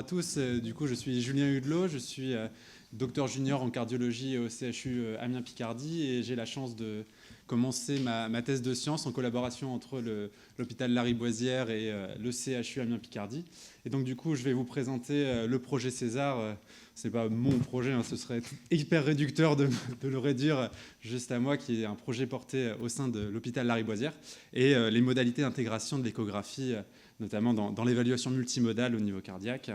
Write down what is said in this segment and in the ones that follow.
à tous. Du coup, je suis Julien Hudelot, je suis docteur junior en cardiologie au CHU Amiens-Picardie et j'ai la chance de commencer ma thèse de sciences en collaboration entre l'hôpital Lariboisière et le CHU Amiens-Picardie. Et donc, du coup, je vais vous présenter le projet César. Ce n'est pas mon projet, hein, ce serait hyper réducteur de le réduire juste à moi, qui est un projet porté au sein de l'hôpital Lariboisière, et les modalités d'intégration de l'échographie, notamment dans l'évaluation multimodale au niveau cardiaque.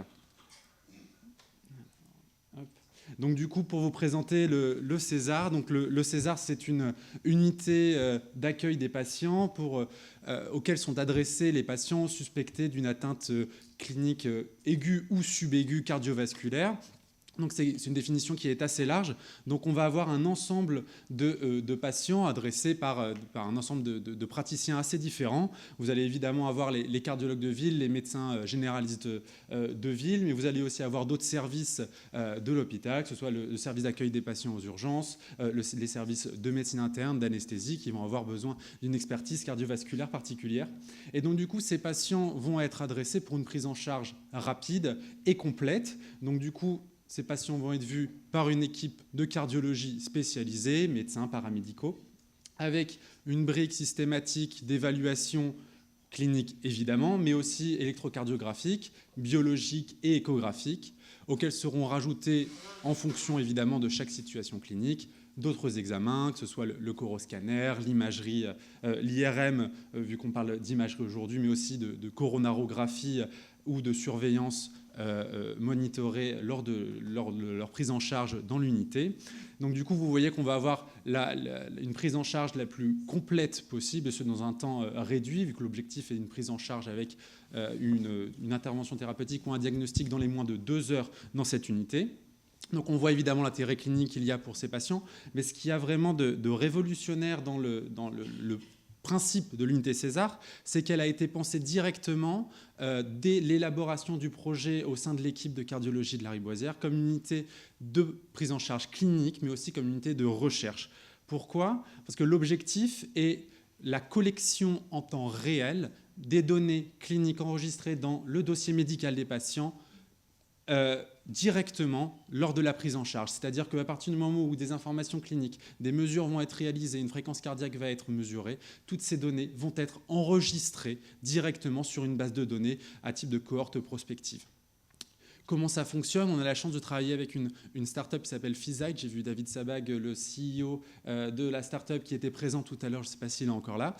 Donc du coup, pour vous présenter le César, donc le César, c'est une unité d'accueil des patients auxquels sont adressés les patients suspectés d'une atteinte clinique aiguë ou subaiguë cardiovasculaire. Donc c'est une définition qui est assez large. Donc on va avoir un ensemble de patients adressés par un ensemble de praticiens assez différents. Vous allez évidemment avoir les cardiologues de ville, les médecins généralistes de ville, mais vous allez aussi avoir d'autres services de l'hôpital, que ce soit le service d'accueil des patients aux urgences, les services de médecine interne, d'anesthésie, qui vont avoir besoin d'une expertise cardiovasculaire particulière. Et donc du coup, ces patients vont être adressés pour une prise en charge rapide et complète. Donc du coup, ces patients vont être vus par une équipe de cardiologie spécialisée, médecins, paramédicaux, avec une brique systématique d'évaluation clinique évidemment, mais aussi électrocardiographique, biologique et échographique, auxquels seront rajoutés, en fonction évidemment de chaque situation clinique, d'autres examens, que ce soit le coroscanner, l'imagerie, l'IRM, vu qu'on parle d'imagerie aujourd'hui, mais aussi de coronarographie ou de surveillance monitorée lors de leur prise en charge dans l'unité. Donc du coup, vous voyez qu'on va avoir une prise en charge la plus complète possible, et ce dans un temps réduit, vu que l'objectif est une prise en charge avec une intervention thérapeutique ou un diagnostic dans les moins de 2 heures dans cette unité. Donc on voit évidemment l'intérêt clinique qu'il y a pour ces patients, mais ce qu'il y a vraiment de révolutionnaire dans le principe de l'unité César, c'est qu'elle a été pensée directement dès l'élaboration du projet au sein de l'équipe de cardiologie de Lariboisière comme une unité de prise en charge clinique, mais aussi comme une unité de recherche. Pourquoi ? Parce que l'objectif est la collection en temps réel des données cliniques enregistrées dans le dossier médical des patients directement lors de la prise en charge. C'est-à-dire qu'à partir du moment où des informations cliniques, des mesures vont être réalisées, une fréquence cardiaque va être mesurée, toutes ces données vont être enregistrées directement sur une base de données à type de cohorte prospective. Comment ça fonctionne ? On a la chance de travailler avec une start-up qui s'appelle Physight. J'ai vu David Sabag, le CEO de la start-up qui était présent tout à l'heure, je ne sais pas s'il est encore là,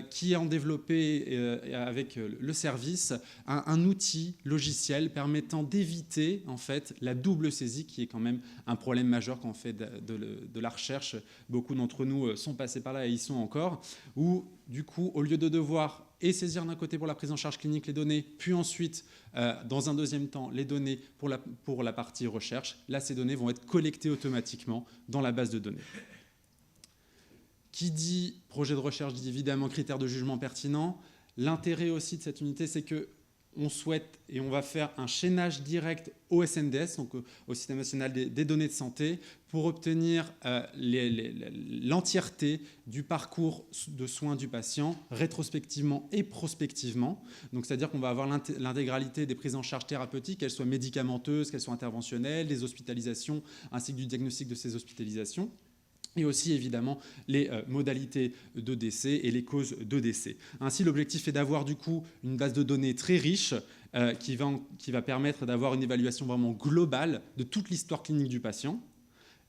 qui a développé avec le service un outil logiciel permettant d'éviter en fait la double saisie, qui est quand même un problème majeur quand on fait de la recherche. Beaucoup d'entre nous sont passés par là et y sont encore, où du coup, au lieu de devoir saisir d'un côté pour la prise en charge clinique les données, puis ensuite, dans un deuxième temps, les données pour la partie recherche, là, ces données vont être collectées automatiquement dans la base de données. Qui dit projet de recherche dit évidemment critères de jugement pertinents. L'intérêt aussi de cette unité, c'est qu'on souhaite et on va faire un chaînage direct au SNDS, donc au Système national des données de santé, pour obtenir l'entièreté du parcours de soins du patient, rétrospectivement et prospectivement. Donc, c'est-à-dire qu'on va avoir l'intégralité des prises en charge thérapeutiques, qu'elles soient médicamenteuses, qu'elles soient interventionnelles, des hospitalisations, ainsi que du diagnostic de ces hospitalisations. Et aussi, évidemment, les modalités de décès et les causes de décès. Ainsi, l'objectif est d'avoir, du coup, une base de données très riche qui va permettre d'avoir une évaluation vraiment globale de toute l'histoire clinique du patient.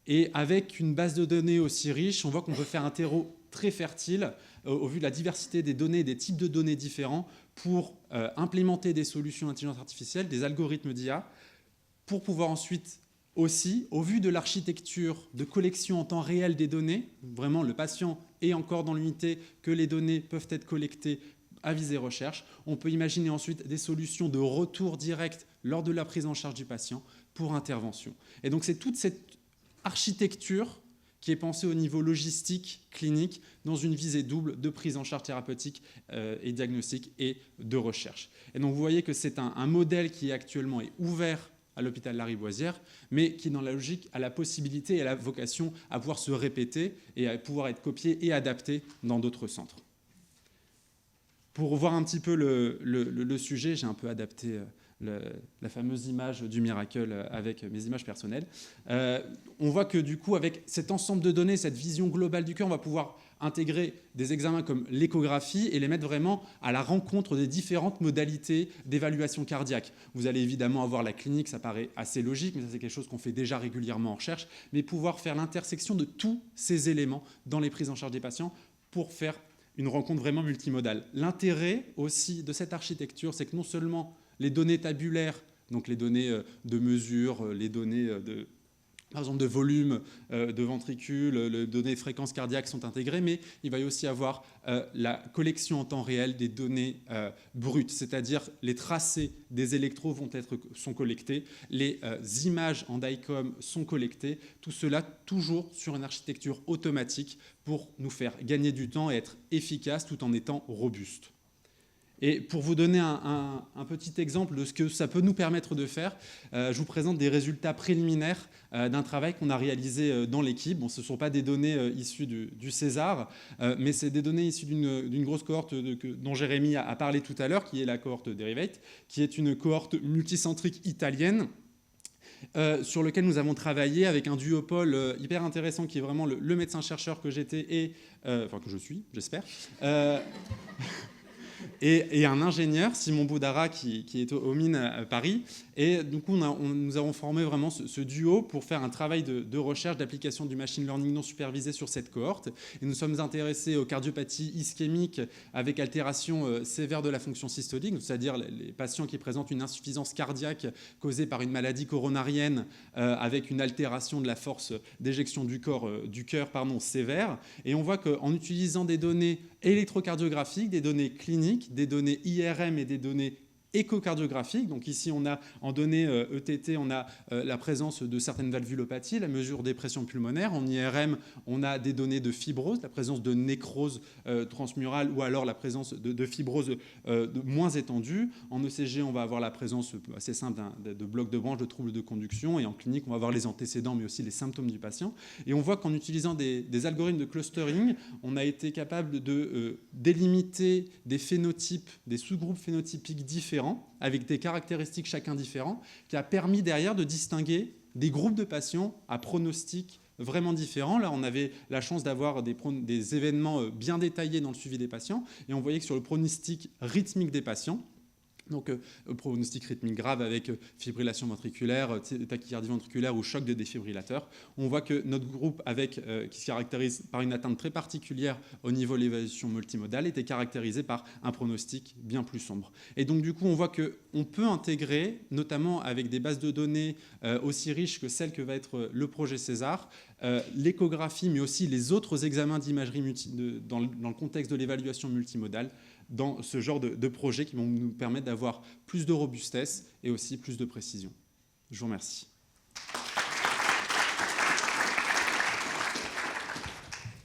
Et avec une base de données aussi riche, on voit qu'on peut faire un terreau très fertile au vu de la diversité des données et des types de données différents pour implémenter des solutions d'intelligence artificielle, des algorithmes d'IA, pour pouvoir ensuite aussi, au vu de l'architecture de collection en temps réel des données, vraiment le patient est encore dans l'unité que les données peuvent être collectées à visée recherche, on peut imaginer ensuite des solutions de retour direct lors de la prise en charge du patient pour intervention. Et donc c'est toute cette architecture qui est pensée au niveau logistique, clinique, dans une visée double de prise en charge thérapeutique et diagnostique et de recherche. Et donc vous voyez que c'est un modèle qui actuellement est ouvert à l'hôpital Lariboisière, mais qui, dans la logique, a la possibilité et la vocation à pouvoir se répéter et à pouvoir être copié et adapté dans d'autres centres. Pour voir un petit peu le sujet, j'ai un peu adapté la fameuse image du miracle avec mes images personnelles. On voit que du coup, avec cet ensemble de données, cette vision globale du cœur, on va pouvoir intégrer des examens comme l'échographie et les mettre vraiment à la rencontre des différentes modalités d'évaluation cardiaque. Vous allez évidemment avoir la clinique, ça paraît assez logique, mais ça c'est quelque chose qu'on fait déjà régulièrement en recherche, mais pouvoir faire l'intersection de tous ces éléments dans les prises en charge des patients pour faire une rencontre vraiment multimodale. L'intérêt aussi de cette architecture, c'est que non seulement les données tabulaires, donc les données de mesure, les données par exemple de volume de ventricule, les données de fréquence cardiaque sont intégrées, mais il va y aussi avoir la collection en temps réel des données brutes, c'est-à-dire les tracés des électrodes sont collectés, les images en DICOM sont collectées, tout cela toujours sur une architecture automatique pour nous faire gagner du temps et être efficace tout en étant robuste. Et pour vous donner un petit exemple de ce que ça peut nous permettre de faire, je vous présente des résultats préliminaires d'un travail qu'on a réalisé dans l'équipe. Bon, ce ne sont pas des données issues du César, mais c'est des données issues d'une grosse cohorte dont Jérémy a parlé tout à l'heure, qui est la cohorte Derivate, qui est une cohorte multicentrique italienne, sur lequel nous avons travaillé avec un duopole hyper intéressant qui est vraiment le médecin-chercheur que j'étais et enfin que je suis, j'espère. Et un ingénieur, Simon Boudara, qui est aux mines à Paris. Et du coup, nous avons formé vraiment ce duo pour faire un travail de recherche d'application du machine learning non supervisé sur cette cohorte. Et nous sommes intéressés aux cardiopathies ischémiques avec altération sévère de la fonction systolique, c'est-à-dire les patients qui présentent une insuffisance cardiaque causée par une maladie coronarienne avec une altération de la force d'éjection du cœur sévère. Et on voit qu'en utilisant des données électrocardiographiques, des données cliniques, des données IRM et des données échocardiographiques. Donc ici, on a en données ETT, on a la présence de certaines valvulopathies, la mesure des pressions pulmonaires. En IRM, on a des données de fibrose, la présence de nécrose transmurale ou alors la présence de fibrose moins étendue. En ECG, on va avoir la présence assez simple de blocs de branche, de troubles de conduction. Et en clinique, on va avoir les antécédents, mais aussi les symptômes du patient. Et on voit qu'en utilisant des algorithmes de clustering, on a été capable de délimiter des phénotypes, des sous-groupes phénotypiques différents, avec des caractéristiques chacun différents, qui a permis derrière de distinguer des groupes de patients à pronostics vraiment différents. Là, on avait la chance d'avoir des événements bien détaillés dans le suivi des patients, et on voyait que sur le pronostic rythmique des patients, donc pronostic rythmique grave avec fibrillation ventriculaire, tachycardie ventriculaire ou choc de défibrillateur. On voit que notre groupe qui se caractérise par une atteinte très particulière au niveau de l'évaluation multimodale était caractérisé par un pronostic bien plus sombre. Et donc du coup, on voit qu'on peut intégrer, notamment avec des bases de données aussi riches que celles que va être le projet César, l'échographie, mais aussi les autres examens d'imagerie dans le contexte de l'évaluation multimodale, dans ce genre de projets qui vont nous permettre d'avoir plus de robustesse et aussi plus de précision. Je vous remercie.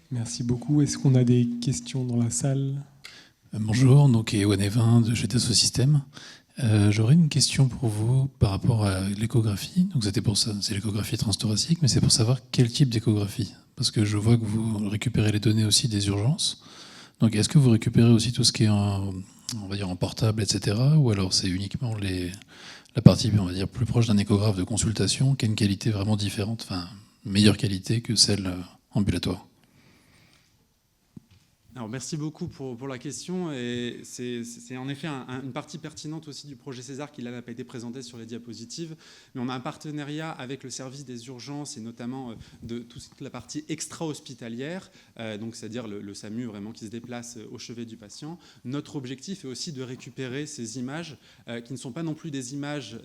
Merci beaucoup. Est-ce qu'on a des questions dans la salle ? Bonjour, donc Ewan Evin de GTSO Systèmes. J'aurais une question pour vous par rapport à l'échographie. Donc c'était pour ça, c'est l'échographie transthoracique, mais c'est pour savoir quel type d'échographie. Parce que je vois que vous récupérez les données aussi des urgences. Donc, est-ce que vous récupérez aussi tout ce qui est on va dire en portable, etc. Ou alors c'est uniquement la partie, on va dire, plus proche d'un échographe de consultation qui a une qualité vraiment différente, enfin, meilleure qualité que celle ambulatoire? Alors, merci beaucoup pour la question. Et c'est en effet une partie pertinente aussi du projet César qui n'a pas été présentée sur les diapositives. Mais on a un partenariat avec le service des urgences et notamment de toute la partie extra-hospitalière, donc c'est-à-dire le SAMU vraiment qui se déplace au chevet du patient. Notre objectif est aussi de récupérer ces images qui ne sont pas non plus des images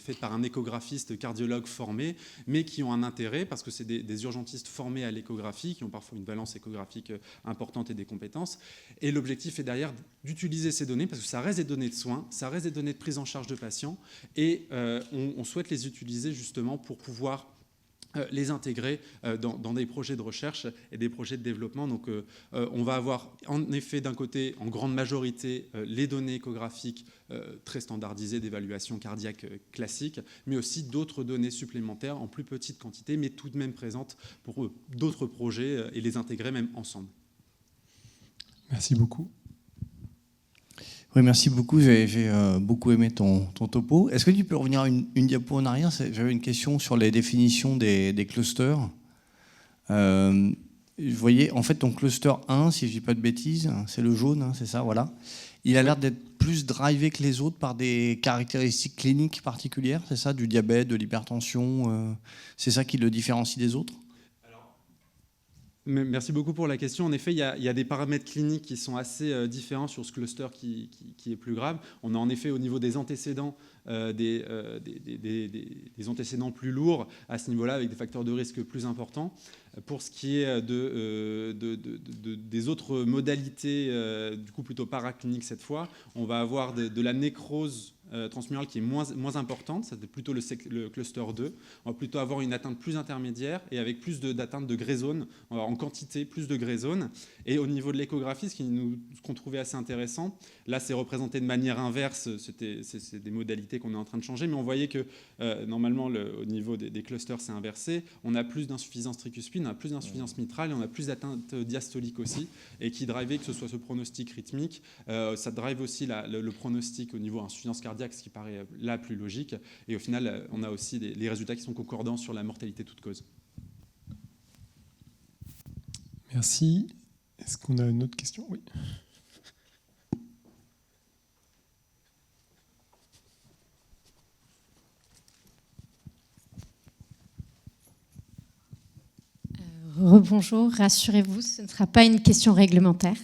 faites par un échographiste cardiologue formé, mais qui ont un intérêt parce que c'est des urgentistes formés à l'échographie qui ont parfois une valence échographique importante et des compétences. Et l'objectif est derrière d'utiliser ces données, parce que ça reste des données de soins, ça reste des données de prise en charge de patients, et on souhaite les utiliser justement pour pouvoir les intégrer dans des projets de recherche et des projets de développement. Donc on va avoir en effet d'un côté, en grande majorité, les données échographiques très standardisées d'évaluation cardiaque classique, mais aussi d'autres données supplémentaires en plus petite quantité, mais tout de même présentes pour d'autres projets et les intégrer même ensemble. Merci beaucoup. Oui, merci beaucoup. J'ai beaucoup aimé ton topo. Est-ce que tu peux revenir une diapo en arrière? J'avais une question sur les définitions des clusters. Vous voyez, en fait, ton cluster 1, si je ne dis pas de bêtises, c'est le jaune, hein, c'est ça, voilà. Il a l'air d'être plus drivé que les autres par des caractéristiques cliniques particulières, c'est ça, du diabète, de l'hypertension. C'est ça qui le différencie des autres? Merci beaucoup pour la question. En effet, il y a des paramètres cliniques qui sont assez différents sur ce cluster qui est plus grave. On a en effet au niveau des antécédents des antécédents plus lourds à ce niveau-là, avec des facteurs de risque plus importants. Pour ce qui est des autres modalités, du coup plutôt paracliniques cette fois, on va avoir de la nécrose transmurale qui est moins importante, c'est plutôt le cluster 2. On va plutôt avoir une atteinte plus intermédiaire et avec plus d'atteinte de grey zone, on va avoir en quantité plus de grey zone. Et au niveau de l'échographie, ce qu'on trouvait assez intéressant, là c'est représenté de manière inverse, c'est des modalités qu'on est en train de changer, mais on voyait que normalement au niveau des clusters c'est inversé, on a plus d'insuffisance tricuspide, on a plus d'insuffisance mitrale et on a plus d'atteinte diastolique aussi, et qui drivait que ce soit ce pronostic rythmique, ça drive aussi le pronostic au niveau insuffisance cardiaque, ce qui paraît là plus logique, et au final on a aussi les résultats qui sont concordants sur la mortalité toute cause. Merci. Est-ce qu'on a une autre question? Oui. Rebonjour, rassurez-vous, ce ne sera pas une question réglementaire.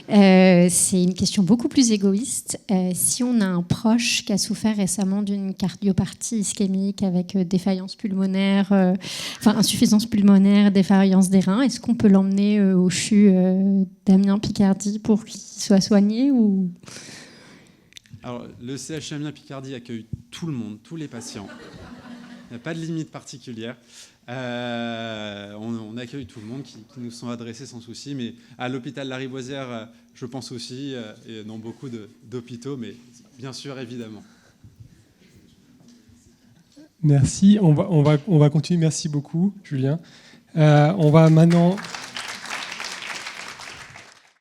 C'est une question beaucoup plus égoïste. Si on a un proche qui a souffert récemment d'une cardiopathie ischémique avec défaillance pulmonaire, insuffisance pulmonaire, défaillance des reins, est-ce qu'on peut l'emmener au CHU d'Amiens Picardie pour qu'il soit soigné ou... Alors, le CHU Amiens Picardie accueille tout le monde, tous les patients. Il n'y a pas de limite particulière. On accueille tout le monde qui nous sont adressés sans souci, mais à l'hôpital Lariboisière, je pense aussi, et dans beaucoup d'hôpitaux, mais bien sûr, évidemment. Merci. On va continuer. Merci beaucoup, Julien. On va maintenant...